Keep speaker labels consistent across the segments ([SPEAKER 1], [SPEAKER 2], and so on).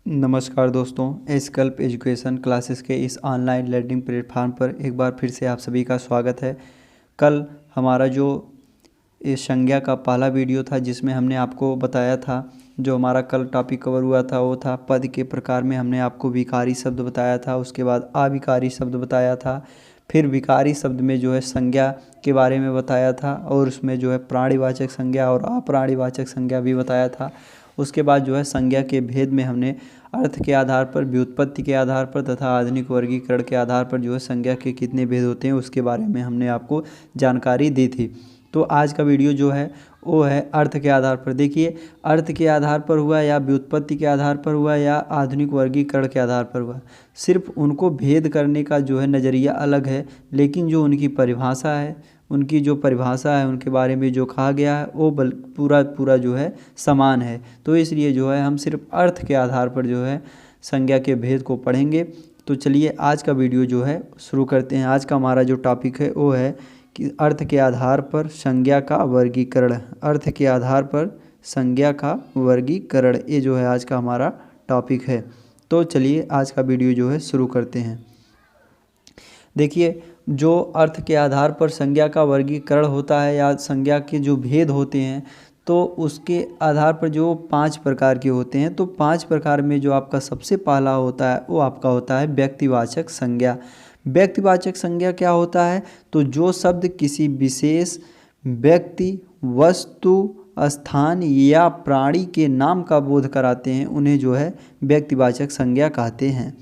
[SPEAKER 1] नमस्कार दोस्तों, एस्कल्प education classes के इस ऑनलाइन लर्निंग प्लेटफॉर्म पर एक बार फिर से आप सभी का स्वागत है। कल हमारा जो इस संज्ञा का पहला वीडियो था जिसमें हमने आपको बताया था, जो हमारा कल टॉपिक कवर हुआ था वो था पद के प्रकार में हमने आपको विकारी शब्द बताया था, उसके बाद अविकारी शब्द बताया था, फिर विकारी शब्द में जो है संज्ञा के बारे में बताया था और उसमें जो है प्राणीवाचक संज्ञा और अप्राणीवाचक संज्ञा भी बताया था। उसके बाद जो है संज्ञा के भेद में हमने अर्थ के आधार पर, व्युत्पत्ति के आधार पर तथा आधुनिक वर्गीकरण के आधार पर जो है संज्ञा के कितने भेद होते हैं उसके बारे में हमने आपको जानकारी दी थी। तो आज का वीडियो जो है वो है अर्थ के आधार पर। देखिए, अर्थ के आधार पर हुआ या व्युत्पत्ति के आधार पर हुआ या आधुनिक वर्गीकरण के आधार पर हुआ, सिर्फ उनको भेद करने का जो है नज़रिया अलग है, लेकिन जो उनकी परिभाषा है, उनके बारे में जो कहा गया है वो पूरा जो है समान है। तो इसलिए जो है हम सिर्फ अर्थ के आधार पर जो है संज्ञा के भेद को पढ़ेंगे। तो चलिए आज का वीडियो जो है शुरू करते हैं। आज का हमारा जो टॉपिक है वो है कि अर्थ के आधार पर संज्ञा का वर्गीकरण। अर्थ के आधार पर संज्ञा का वर्गीकरण, ये जो है आज का हमारा टॉपिक है। तो चलिए आज का वीडियो जो है शुरू करते हैं। देखिए, जो अर्थ के आधार पर संज्ञा का वर्गीकरण होता है या संज्ञा के जो भेद होते हैं, तो उसके आधार पर जो 5 प्रकार के होते हैं। तो 5 प्रकार में जो आपका सबसे पहला होता है वो आपका होता है व्यक्तिवाचक संज्ञा। व्यक्तिवाचक संज्ञा क्या होता है? तो जो शब्द किसी विशेष व्यक्ति, वस्तु, स्थान या प्राणी के नाम का बोध कराते हैं उन्हें जो है व्यक्तिवाचक संज्ञा कहते हैं।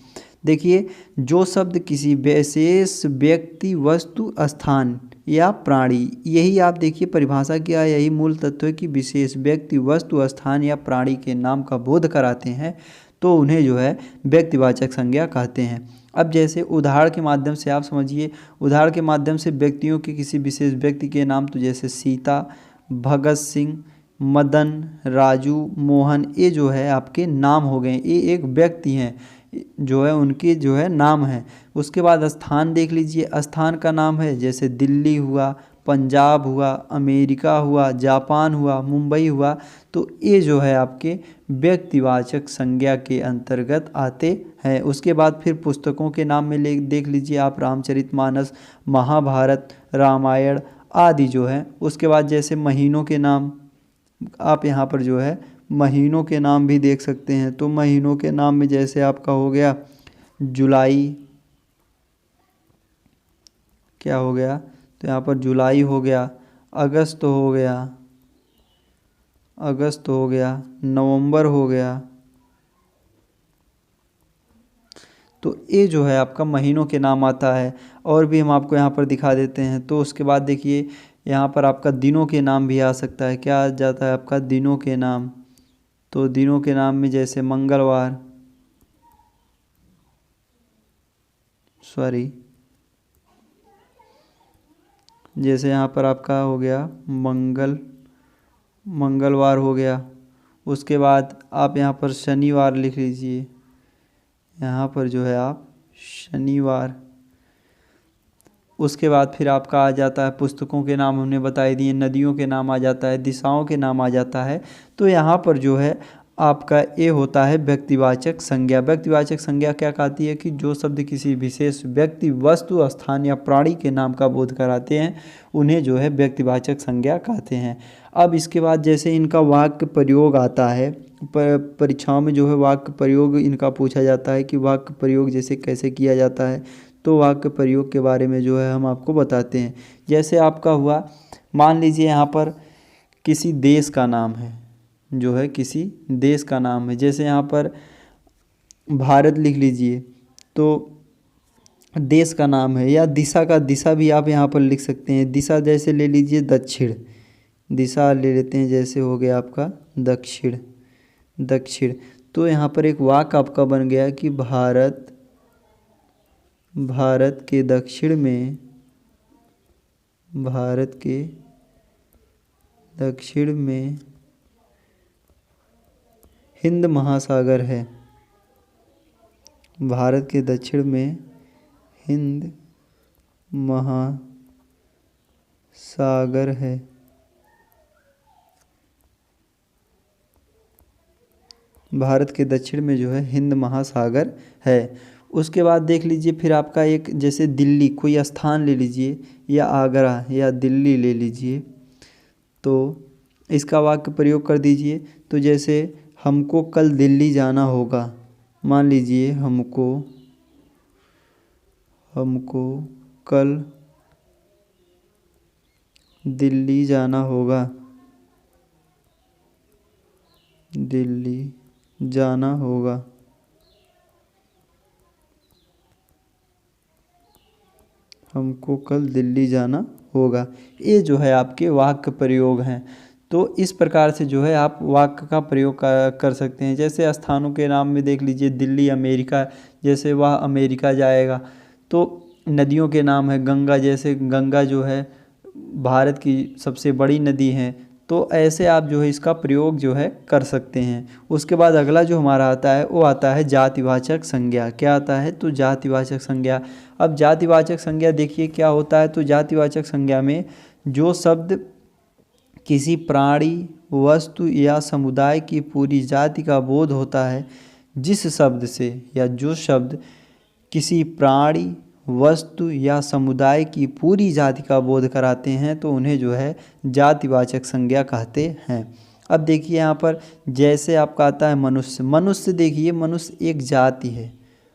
[SPEAKER 1] देखिए, जो शब्द किसी विशेष व्यक्ति, वस्तु, स्थान या प्राणी, यही आप देखिए परिभाषा क्या है, यही मूल तत्व है कि विशेष व्यक्ति, वस्तु, स्थान या प्राणी के नाम का बोध कराते हैं तो उन्हें जो है व्यक्तिवाचक संज्ञा कहते हैं। अब जैसे उदाहरण के माध्यम से आप समझिए, उदाहरण के माध्यम से व्यक्तियों के किसी विशेष व्यक्ति के नाम, तो जैसे सीता, भगत सिंह, मदन, राजू, मोहन, ये जो है आपके नाम हो गए, ये एक व्यक्ति हैं, जो है उनके जो है नाम है। उसके बाद स्थान देख लीजिए, स्थान का नाम है जैसे दिल्ली हुआ, पंजाब हुआ, अमेरिका हुआ, जापान हुआ, मुंबई हुआ, तो ये जो है आपके व्यक्तिवाचक संज्ञा के अंतर्गत आते हैं। उसके बाद फिर पुस्तकों के नाम में देख लीजिए आप, रामचरितमानस, महाभारत, रामायण आदि जो है। उसके बाद जैसे महीनों के नाम, आप यहाँ पर जो है महीनों के नाम भी देख सकते हैं। तो महीनों के नाम में जैसे आपका हो गया जुलाई, क्या हो गया, तो यहाँ पर जुलाई हो गया, अगस्त हो गया, नवंबर हो गया। तो ये जो है आपका महीनों के नाम आता है। और भी हम आपको यहाँ पर दिखा देते हैं। तो उसके बाद देखिए यहाँ पर आपका दिनों के नाम भी आ सकता है। क्या आ जाता है आपका? दिनों के नाम। तो दिनों के नाम में जैसे मंगलवार, जैसे यहाँ पर आपका हो गया मंगलवार हो गया। उसके बाद आप यहाँ पर शनिवार लिख लीजिए, यहाँ पर जो है आप शनिवार। उसके बाद फिर आपका आ जाता है, पुस्तकों के नाम हमने बताई दिए, नदियों के नाम आ जाता है, दिशाओं के नाम आ जाता है। तो यहाँ पर जो है आपका ये होता है व्यक्तिवाचक संज्ञा। व्यक्तिवाचक संज्ञा क्या कहती है कि जो शब्द किसी विशेष व्यक्ति, वस्तु, स्थान या प्राणी के नाम का बोध कराते हैं उन्हें जो है व्यक्तिवाचक संज्ञा कहते हैं। अब इसके बाद जैसे इनका वाक्य प्रयोग आता है, परीक्षाओं में जो है वाक्य प्रयोग इनका पूछा जाता है कि वाक्य प्रयोग जैसे कैसे किया जाता है। तो वाक्य प्रयोग के बारे में जो है हम आपको बताते हैं। जैसे आपका हुआ, मान लीजिए यहाँ पर किसी देश का नाम है, जो है किसी देश का नाम है, जैसे यहाँ पर भारत लिख लीजिए, तो देश का नाम है। या दिशा भी आप यहाँ पर लिख सकते हैं। दिशा जैसे ले लीजिए दक्षिण, दिशा ले लेते हैं, जैसे हो गया आपका दक्षिण। तो यहाँ पर एक वाक्य आपका बन गया कि भारत के दक्षिण में हिंद महासागर है। भारत के दक्षिण में हिंद महासागर है। भारत के दक्षिण में जो है हिंद महासागर है। उसके बाद देख लीजिए फिर आपका एक जैसे दिल्ली, कोई स्थान ले लीजिए या आगरा या दिल्ली ले लीजिए, तो इसका वाक्य प्रयोग कर दीजिए। तो जैसे हमको कल दिल्ली जाना होगा, मान लीजिए हमको कल दिल्ली जाना होगा, दिल्ली जाना होगा। हमको कल दिल्ली जाना होगा। ये जो है आपके वाक्य प्रयोग हैं। तो इस प्रकार से जो है आप वाक्य का प्रयोग कर सकते हैं। जैसे स्थानों के नाम में देख लीजिए दिल्ली अमेरिका, जैसे वह अमेरिका जाएगा। तो नदियों के नाम है गंगा, जैसे गंगा जो है भारत की सबसे बड़ी नदी है। तो ऐसे आप जो है इसका प्रयोग जो है कर सकते हैं। उसके बाद अगला जो हमारा आता है वो आता है जातिवाचक संज्ञा। क्या आता है? तो जातिवाचक संज्ञा। अब जातिवाचक संज्ञा देखिए क्या होता है। तो जातिवाचक संज्ञा में जो शब्द किसी प्राणी, वस्तु या समुदाय की पूरी जाति का बोध होता है, जिस शब्द से या जो शब्द किसी प्राणी, वस्तु या समुदाय की पूरी जाति का बोध कराते हैं तो उन्हें जो है जातिवाचक संज्ञा कहते हैं। अब देखिए यहाँ पर जैसे आपका आता है मनुष्य। मनुष्य देखिए, मनुष्य एक जाति है,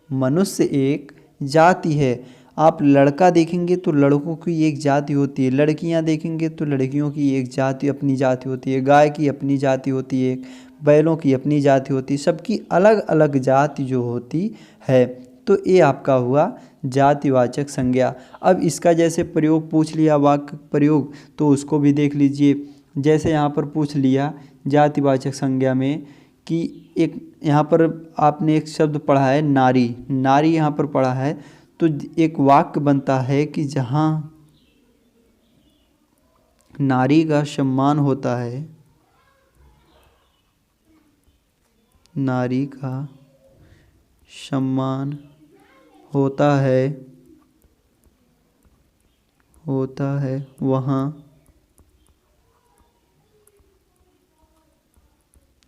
[SPEAKER 1] मनुष्य एक जाति है। आप लड़का देखेंगे तो लड़कों की एक जाति होती है, लड़कियां देखेंगे तो लड़कियों की एक जाति, अपनी जाति होती है, गाय की अपनी जाति होती है, बैलों की अपनी जाति होती है, सबकी अलग अलग जाति जो होती है। तो ये आपका हुआ जातिवाचक संज्ञा। अब इसका जैसे प्रयोग पूछ लिया, वाक्य प्रयोग, तो उसको भी देख लीजिए। जैसे यहाँ पर पूछ लिया जातिवाचक संज्ञा में कि एक यहाँ पर आपने एक शब्द पढ़ा है नारी, नारी यहाँ पर पढ़ा है। तो एक वाक्य बनता है कि जहाँ नारी का सम्मान होता है, नारी का सम्मान होता है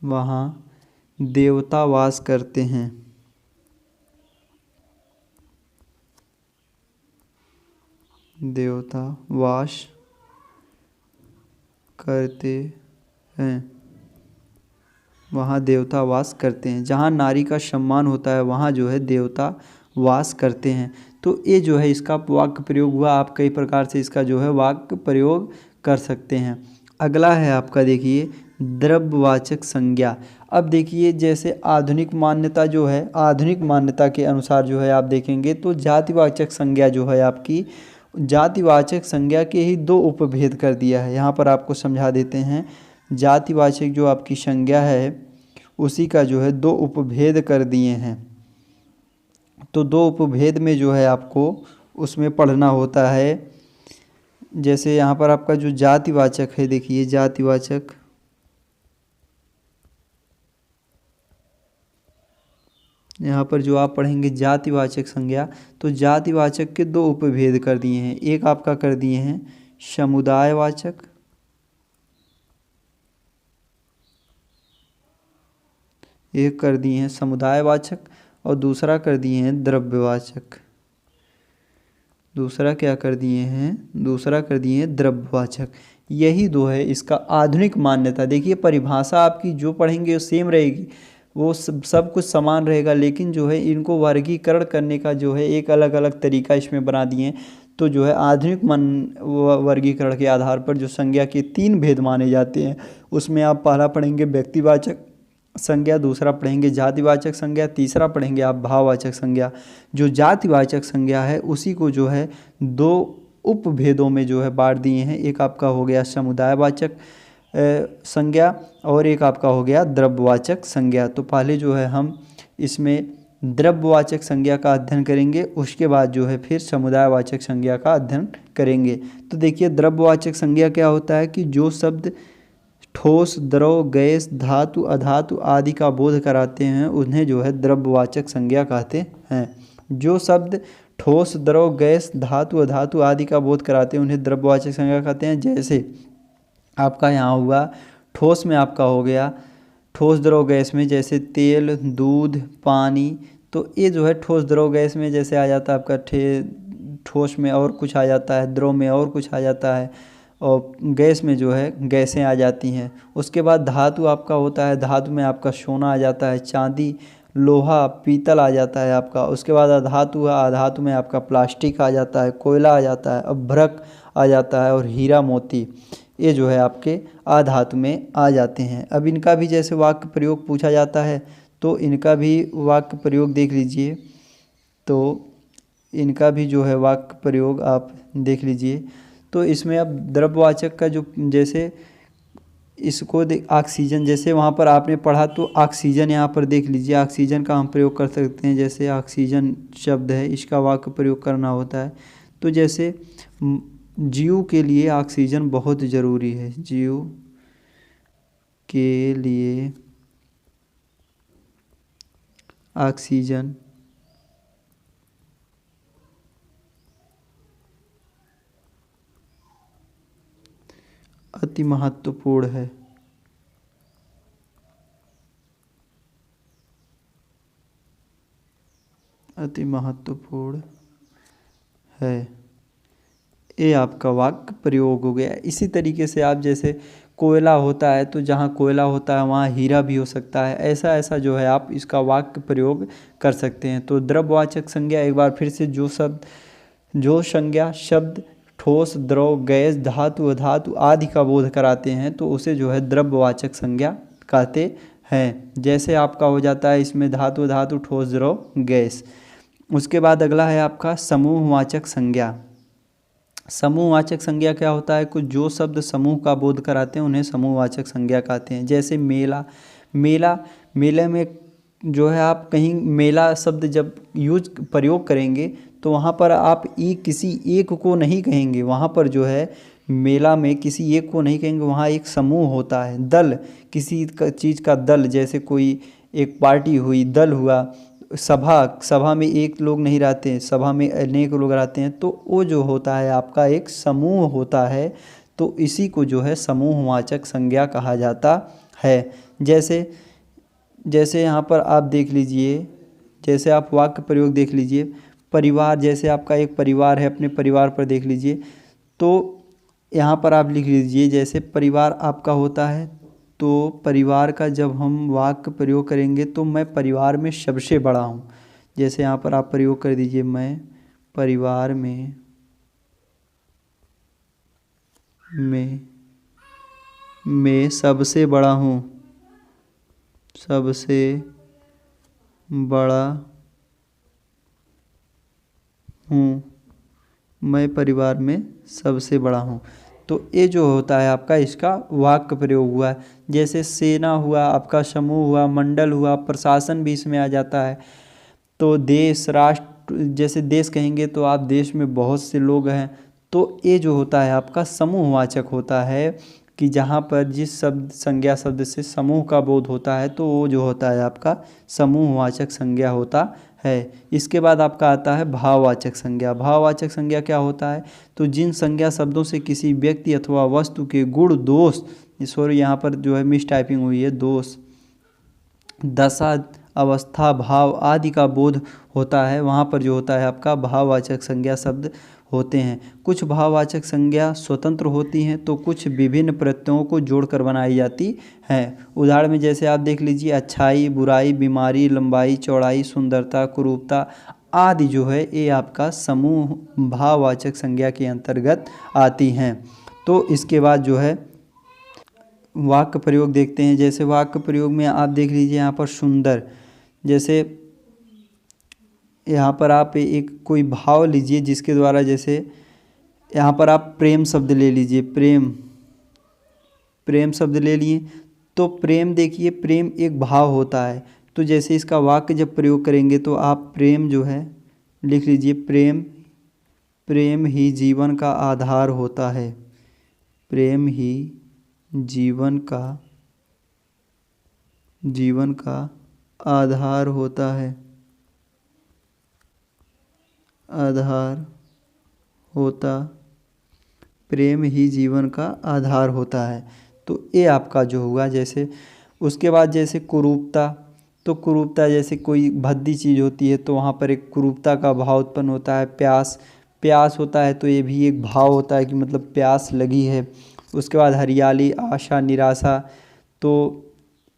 [SPEAKER 1] वहाँ देवता वास करते हैं। देवता वास करते हैं, वहाँ देवता वास करते हैं। जहाँ नारी का सम्मान होता है वहाँ जो है देवता वास करते हैं। तो ये जो है इसका वाक्य प्रयोग हुआ। आप कई प्रकार से इसका जो है वाक्य प्रयोग कर सकते हैं। अगला है आपका देखिए द्रव्यवाचक संज्ञा। अब देखिए जैसे आधुनिक मान्यता जो है, आधुनिक मान्यता के अनुसार जो है आप देखेंगे तो जातिवाचक संज्ञा जो है आपकी, जातिवाचक संज्ञा के ही दो उपभेद कर दिया है। यहाँ पर आपको समझा देते हैं। जातिवाचक जो आपकी संज्ञा है उसी का जो है दो उपभेद कर दिए हैं। तो दो उपभेद में जो है आपको उसमें पढ़ना होता है। जैसे यहाँ पर आपका जो जातिवाचक है, देखिए जातिवाचक, यहाँ पर जो आप पढ़ेंगे जातिवाचक संज्ञा, तो जातिवाचक के दो उपभेद कर दिए हैं। एक आपका कर दिए हैं समुदायवाचक, एक कर दिए हैं समुदायवाचक और दूसरा कर दिए हैं द्रव्यवाचक। दूसरा क्या कर दिए हैं? दूसरा कर दिए हैं द्रव्यवाचक। यही दो है इसका आधुनिक मान्यता। देखिए परिभाषा आपकी जो पढ़ेंगे वो सेम रहेगी, वो सब कुछ समान रहेगा, लेकिन जो है इनको वर्गीकरण करने का जो है एक अलग अलग तरीका इसमें बना दिए हैं। तो जो है आधुनिक वर्गीकरण के आधार पर जो संज्ञा के तीन भेद माने जाते हैं, उसमें आप पहला पढ़ेंगे व्यक्तिवाचक संज्ञा, दूसरा पढ़ेंगे जातिवाचक संज्ञा, तीसरा पढ़ेंगे आप भाववाचक संज्ञा। जो जातिवाचक संज्ञा है उसी को जो है दो उपभेदों में जो है बांट दिए हैं। एक आपका हो गया समुदायवाचक संज्ञा और एक आपका हो गया द्रव्यवाचक संज्ञा। तो पहले जो है हम इसमें द्रव्यवाचक संज्ञा का अध्ययन करेंगे, उसके बाद जो है फिर समुदायवाचक संज्ञा का अध्ययन करेंगे। तो देखिए द्रव्यवाचक संज्ञा क्या होता है कि जो शब्द ठोस, द्रव, गैस, धातु, अधातु आदि का बोध कराते हैं उन्हें जो है द्रव्यवाचक संज्ञा कहते हैं। जो शब्द ठोस, द्रव, गैस, धातु, अधातु आदि का बोध कराते हैं उन्हें द्रव्यवाचक संज्ञा कहते हैं। जैसे आपका यहाँ हुआ ठोस में आपका हो गया ठोस द्रव गैस में जैसे तेल, दूध, पानी, तो ये जो है ठोस द्रव गैस में जैसे आ जाता है आपका ठोस में और कुछ आ जाता है, द्रव में और कुछ आ जाता है, और गैस में जो है गैसें आ जाती हैं। उसके बाद धातु आपका होता है, धातु में आपका सोना आ जाता है, चांदी, लोहा, पीतल आ जाता है आपका। उसके बाद अधातु है, अधातु में आपका प्लास्टिक आ जाता है, कोयला आ जाता है, अभ्रक आ जाता है, और हीरा मोती, ये जो है आपके अधातु में आ जाते हैं। अब इनका भी जैसे वाक्य प्रयोग पूछा जाता है तो इनका भी वाक्य प्रयोग देख लीजिए। तो इनका भी जो है वाक्य प्रयोग आप देख लीजिए। तो इसमें अब द्रव्यवाचक का जो जैसे इसको ऑक्सीजन, जैसे वहाँ पर आपने पढ़ा तो ऑक्सीजन यहाँ पर देख लीजिए, ऑक्सीजन का हम प्रयोग कर सकते हैं। जैसे ऑक्सीजन शब्द है, इसका वाक्य प्रयोग करना होता है। तो जैसे जीव के लिए ऑक्सीजन बहुत ज़रूरी है, जीव के लिए ऑक्सीजन अति महत्वपूर्ण है। अति महत्वपूर्ण है, ये आपका वाक्य प्रयोग हो गया। इसी तरीके से आप जैसे कोयला होता है तो जहाँ कोयला होता है वहाँ हीरा भी हो सकता है, ऐसा ऐसा जो है आप इसका वाक्य प्रयोग कर सकते हैं। तो द्रव्यवाचक संज्ञा एक बार फिर से, जो संज्ञा शब्द ठोस, द्रव, गैस, धातु, अधातु आदि का बोध कराते हैं तो उसे जो है द्रव्यवाचक संज्ञा कहते हैं। जैसे आपका हो जाता है इसमें धातु, धातु, ठोस, द्रव, गैस। उसके बाद अगला है आपका समूहवाचक संज्ञा। समूहवाचक संज्ञा क्या होता है? कुछ जो शब्द समूह का बोध कराते हैं उन्हें समूहवाचक संज्ञा कहते हैं। जैसे मेला, मेले में जो है आप कहीं मेला शब्द जब प्रयोग करेंगे तो वहाँ पर आप किसी एक को नहीं कहेंगे, वहाँ पर जो है मेला में किसी एक को नहीं कहेंगे, वहाँ एक समूह होता है, दल, किसी चीज़ का दल, जैसे कोई एक पार्टी हुई, दल हुआ। सभा में एक लोग नहीं रहते, सभा में अनेक लोग रहते हैं, तो वो जो होता है आपका एक समूह होता है। तो इसी को जो है समूहवाचक संज्ञा कहा जाता है। जैसे यहाँ पर आप देख लीजिए, जैसे आप वाक्य प्रयोग देख लीजिए। परिवार, जैसे आपका एक परिवार है, अपने परिवार पर देख लीजिए। तो यहाँ पर आप लिख लीजिए, जैसे परिवार आपका होता है तो परिवार का जब हम वाक्य प्रयोग करेंगे तो मैं परिवार में सबसे बड़ा हूँ। जैसे यहाँ पर आप प्रयोग कर दीजिए, मैं परिवार में सबसे बड़ा हूँ, सबसे बड़ा हूँ, मैं परिवार में सबसे बड़ा हूँ। तो ये जो होता है आपका इसका वाक्य प्रयोग हुआ है। जैसे सेना हुआ, आपका समूह हुआ, मंडल हुआ, प्रशासन भी इसमें आ जाता है। तो देश, राष्ट्र, जैसे देश कहेंगे तो आप देश में बहुत से लोग हैं, तो ये जो होता है आपका समूहवाचक होता है कि जहाँ पर जिस शब्द, संज्ञा शब्द से समूह का बोध होता है तो वो जो होता है आपका समूहवाचक संज्ञा होता है। इसके बाद आपका आता है भाववाचक संज्ञा। भाववाचक संज्ञा क्या होता है? तो जिन संज्ञा शब्दों से किसी व्यक्ति अथवा वस्तु के गुण, दोष, सॉरी यहाँ पर जो है मिस टाइपिंग हुई है, दोष, दशा, अवस्था, भाव आदि का बोध होता है, वहाँ पर जो होता है आपका भाववाचक संज्ञा शब्द होते हैं। कुछ भाववाचक संज्ञा स्वतंत्र होती हैं तो कुछ विभिन्न प्रत्ययों को जोड़कर बनाई जाती हैं। उदाहरण में जैसे आप देख लीजिए, अच्छाई, बुराई, बीमारी, लंबाई, चौड़ाई, सुंदरता, कुरूपता आदि जो है ये आपका समूह भाववाचक संज्ञा के अंतर्गत आती हैं। तो इसके बाद जो है वाक्य प्रयोग देखते हैं। जैसे वाक्य प्रयोग में आप देख लीजिए यहाँ पर सुंदर, जैसे यहाँ पर आप एक कोई भाव लीजिए जिसके द्वारा, जैसे यहाँ पर आप प्रेम शब्द ले लीजिए, प्रेम शब्द ले लिए तो प्रेम, देखिए प्रेम एक भाव होता है। तो जैसे इसका वाक्य जब प्रयोग करेंगे तो आप प्रेम जो है लिख लीजिए, प्रेम ही जीवन का आधार होता है, प्रेम ही जीवन का आधार होता है, प्रेम ही जीवन का आधार होता है। तो ये आपका जो हुआ, जैसे उसके बाद जैसे कुरूपता, तो कुरूपता जैसे कोई भद्दी चीज़ होती है तो वहाँ पर एक कुरूपता का भाव उत्पन्न होता है। प्यास, प्यास होता है तो ये भी एक भाव होता है कि मतलब प्यास लगी है। उसके बाद हरियाली, आशा, निराशा, तो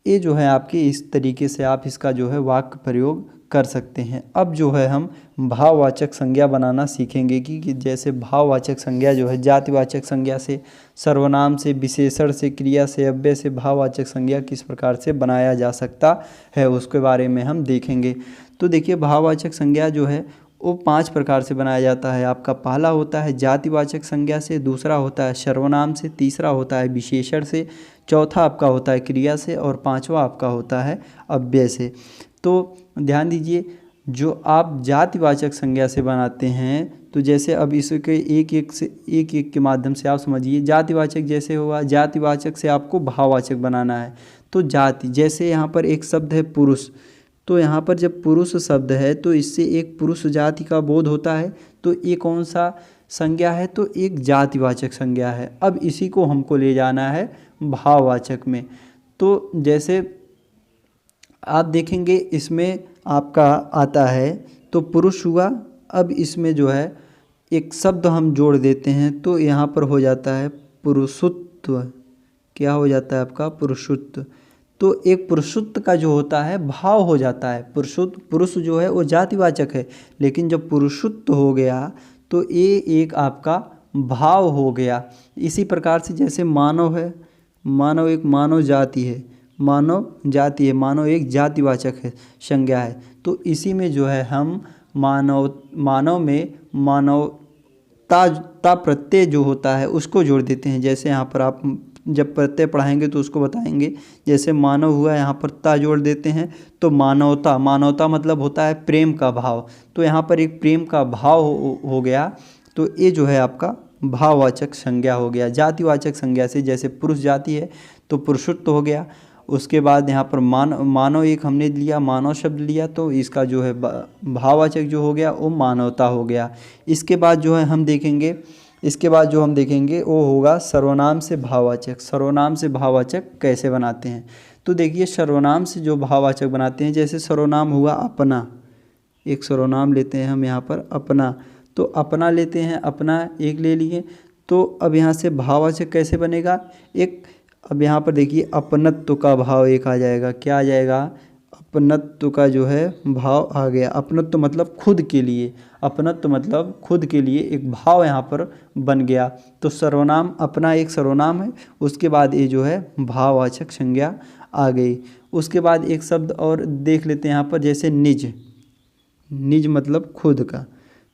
[SPEAKER 1] ये जो है आपकी इस तरीके से आप इसका जो है वाक्य प्रयोग कर सकते हैं। अब जो है हम भाववाचक संज्ञा बनाना सीखेंगे कि जैसे भाववाचक संज्ञा जो है जातिवाचक संज्ञा से, सर्वनाम से, विशेषण से, क्रिया से, अव्यय से भाववाचक संज्ञा किस प्रकार से बनाया जा सकता है उसके बारे में हम देखेंगे। तो देखिए भाववाचक संज्ञा जो है वो 5 प्रकार से बनाया जाता है। आपका पहला होता है जातिवाचक संज्ञा से, दूसरा होता है सर्वनाम से, तीसरा होता है विशेषण से, चौथा आपका होता है क्रिया से और पांचवा आपका होता है अव्यय से। तो ध्यान दीजिए, जो आप जातिवाचक संज्ञा से बनाते हैं तो जैसे अब इसके एक एक के माध्यम से आप समझिए। जातिवाचक जैसे हुआ, जातिवाचक से आपको भाववाचक बनाना है। तो जाति, जैसे यहाँ पर एक शब्द है पुरुष, तो यहाँ पर जब पुरुष शब्द है तो इससे एक पुरुष जाति का बोध होता है। तो ये कौन सा संज्ञा है? तो एक जातिवाचक संज्ञा है। अब इसी को हमको ले जाना है भाववाचक में। तो जैसे आप देखेंगे इसमें आपका आता है तो पुरुष हुआ। अब इसमें जो है एक शब्द हम जोड़ देते हैं तो यहाँ पर हो जाता है पुरुषत्व। क्या हो जाता है आपका? पुरुषत्व। तो एक पुरुषत्व का जो होता है भाव हो जाता है। पुरुष जो है वो जातिवाचक है, लेकिन जब पुरुषत्व हो गया तो ये एक आपका भाव हो गया। इसी प्रकार से जैसे मानव है, मानव एक मानव जाति है, मानव जाति है, मानव एक जातिवाचक है, संज्ञा है। तो इसी में जो है हम मानव में मानवता प्रत्यय जो होता है उसको जोड़ देते हैं। जैसे यहाँ पर आप जब प्रत्यय पढ़ाएंगे तो उसको बताएंगे। जैसे मानव हुआ, यहाँ पर ता जोड़ देते हैं तो मानवता, मानवता मतलब होता है प्रेम का भाव। तो यहाँ पर एक प्रेम का भाव हो गया। तो ये जो है आपका भाववाचक संज्ञा हो गया। जातिवाचक संज्ञा से जैसे पुरुष जाति है तो पुरुषत्व हो गया। उसके बाद यहाँ पर मानव एक हमने लिया, मानव शब्द लिया, तो इसका जो है भाववाचक जो हो गया वो मानवता हो गया। इसके बाद जो है हम देखेंगे, इसके बाद जो हम देखेंगे वो होगा सर्वनाम से भाववाचक। सर्वनाम से भाववाचक कैसे बनाते हैं? तो देखिए सर्वनाम से जो भाववाचक बनाते हैं, जैसे सर्वनाम हुआ अपना, एक सर्वनाम लेते हैं हम यहाँ पर अपना, तो अपना लेते हैं, अपना एक ले लिए। तो अब यहाँ से भाववाचक कैसे बनेगा? एक, अब यहाँ पर देखिए अपनत्व का भाव एक आ जाएगा। क्या आ जाएगा? अपनत्व का जो है भाव आ गया। अपनत्व मतलब खुद के लिए, अपनत्व मतलब खुद के लिए एक भाव यहाँ पर बन गया। तो सर्वनाम, अपना एक सर्वनाम है, उसके बाद ये जो है भाववाचक संज्ञा आ गई। उसके बाद एक शब्द और देख लेते हैं यहाँ पर, जैसे निज। निज मतलब खुद का,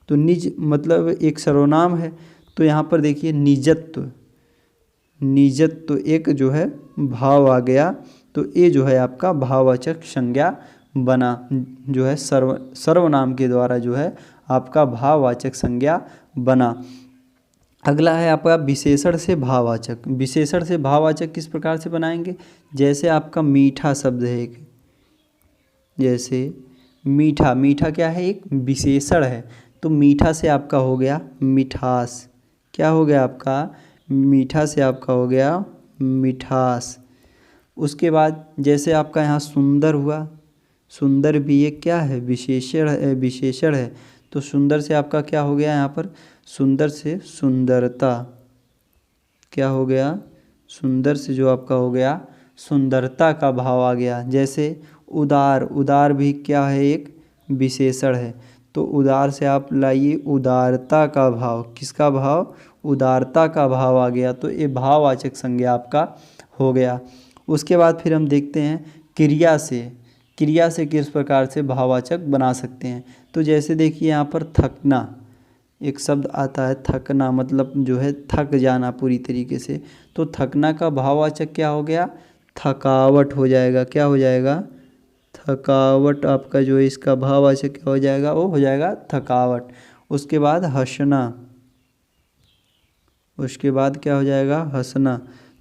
[SPEAKER 1] तो निज मतलब एक सर्वनाम है। तो यहाँ पर देखिए निजत्व, निजत्व एक जो है भाव आ गया। तो ये जो है आपका भाववाचक संज्ञा बना, जो है सर्वनाम के द्वारा जो है आपका भाववाचक संज्ञा बना। अगला है आपका विशेषण से भाववाचक। विशेषण से भाववाचक किस प्रकार से बनाएंगे? जैसे आपका मीठा शब्द है एक, जैसे मीठा, मीठा क्या है? एक विशेषण है। तो मीठा से आपका हो गया मिठास। क्या हो गया आपका? मीठा से आपका हो गया मिठास। उसके बाद जैसे आपका यहाँ सुंदर हुआ, सुंदर भी एक क्या है? विशेषण है, विशेषण है। तो सुंदर से आपका क्या हो गया यहाँ पर? सुंदर से सुंदरता। क्या हो गया? सुंदर से जो आपका हो गया सुंदरता का भाव आ गया। जैसे उदार, उदार भी क्या है? एक विशेषण है। तो उदार से आप लाइए उदारता का भाव। किसका भाव? उदारता का भाव आ गया। तो ये भाववाचक संज्ञा आपका हो गया। उसके बाद फिर हम देखते हैं क्रिया से। क्रिया से किस प्रकार से भाववाचक बना सकते हैं? तो जैसे देखिए यहाँ पर थकना, एक शब्द आता है थकना, मतलब जो है थक जाना पूरी तरीके से। तो थकना का भाववाचक क्या हो गया? थकावट हो जाएगा। क्या हो जाएगा? थकावट। आपका जो है इसका भाववाचक क्या हो जाएगा? वो हो जाएगा थकावट। उसके बाद हंसना, उसके बाद क्या हो जाएगा? हंसना।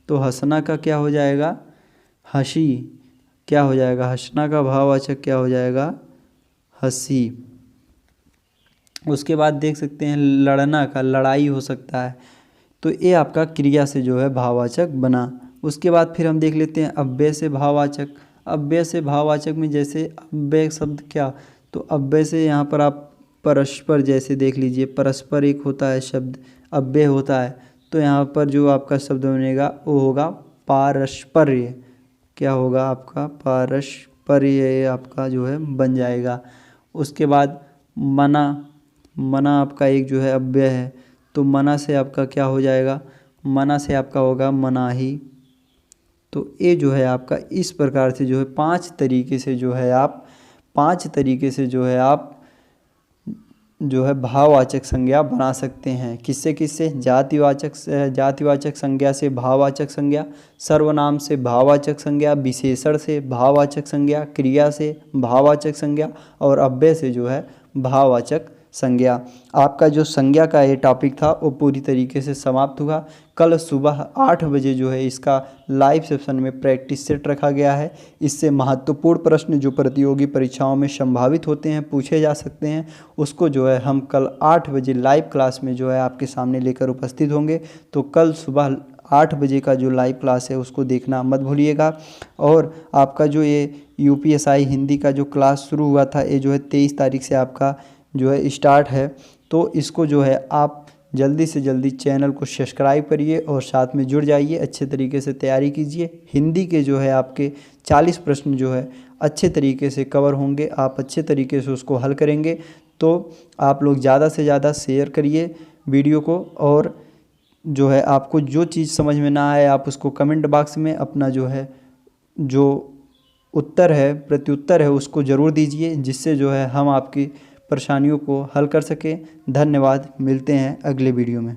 [SPEAKER 1] तो हंसना का क्या हो जाएगा? हंसी। क्या हो जाएगा? हंसना का भाववाचक क्या हो जाएगा? हंसी। उसके बाद देख सकते हैं लड़ना का, लड़ाई हो सकता है। तो ये आपका क्रिया से जो है भाववाचक बना। उसके बाद फिर हम देख लेते हैं अव्यय से भाववाचक। अव्यय से भाववाचक में जैसे अव्यय शब्द क्या, तो अव्यय से यहाँ पर आप परस्पर जैसे देख लीजिए, परस्पर एक होता है शब्द, अव्यय होता है, तो यहाँ पर जो आपका शब्द बनेगा वो होगा पारस्पर्य। क्या होगा आपका? पारस्पर्य आपका जो है बन जाएगा। उसके बाद मना, मना आपका एक जो है अव्यय है, तो मना से आपका क्या हो जाएगा? मना से आपका होगा मनाही। तो ये जो है आपका इस प्रकार से जो है पांच तरीके से जो है आप जो है भाववाचक संज्ञा बना सकते हैं। किससे किससे? जातिवाचक संज्ञा से भाववाचक संज्ञा, सर्वनाम से भाववाचक संज्ञा, विशेषण से भाववाचक संज्ञा, क्रिया से भाववाचक संज्ञा और अव्यय से जो है भाववाचक संज्ञा। आपका जो संज्ञा का ये टॉपिक था वो पूरी तरीके से समाप्त हुआ। कल सुबह 8 बजे जो है इसका लाइव सेशन में प्रैक्टिस सेट रखा गया है। इससे महत्वपूर्ण प्रश्न जो प्रतियोगी परीक्षाओं में संभावित होते हैं, पूछे जा सकते हैं, उसको जो है हम कल 8 बजे लाइव क्लास में जो है आपके सामने लेकर उपस्थित होंगे। तो कल सुबह 8 बजे का जो लाइव क्लास है उसको देखना मत भूलिएगा। और आपका जो ये UPSI हिंदी का जो क्लास शुरू हुआ था, ये जो है 23 तारीख से आपका जो है स्टार्ट है। तो इसको जो है आप जल्दी से जल्दी चैनल को सब्सक्राइब करिए और साथ में जुड़ जाइए, अच्छे तरीके से तैयारी कीजिए। हिंदी के जो है आपके 40 प्रश्न जो है अच्छे तरीके से कवर होंगे, आप अच्छे तरीके से उसको हल करेंगे। तो आप लोग ज़्यादा से ज़्यादा शेयर करिए वीडियो को, और जो है आपको जो चीज़ समझ में ना आए आप उसको कमेंट बॉक्स में अपना जो है जो उत्तर है, प्रत्युत्तर है, उसको ज़रूर दीजिए, जिससे जो है हम आपकी परेशानियों को हल कर सकें। धन्यवाद, मिलते हैं अगले वीडियो में।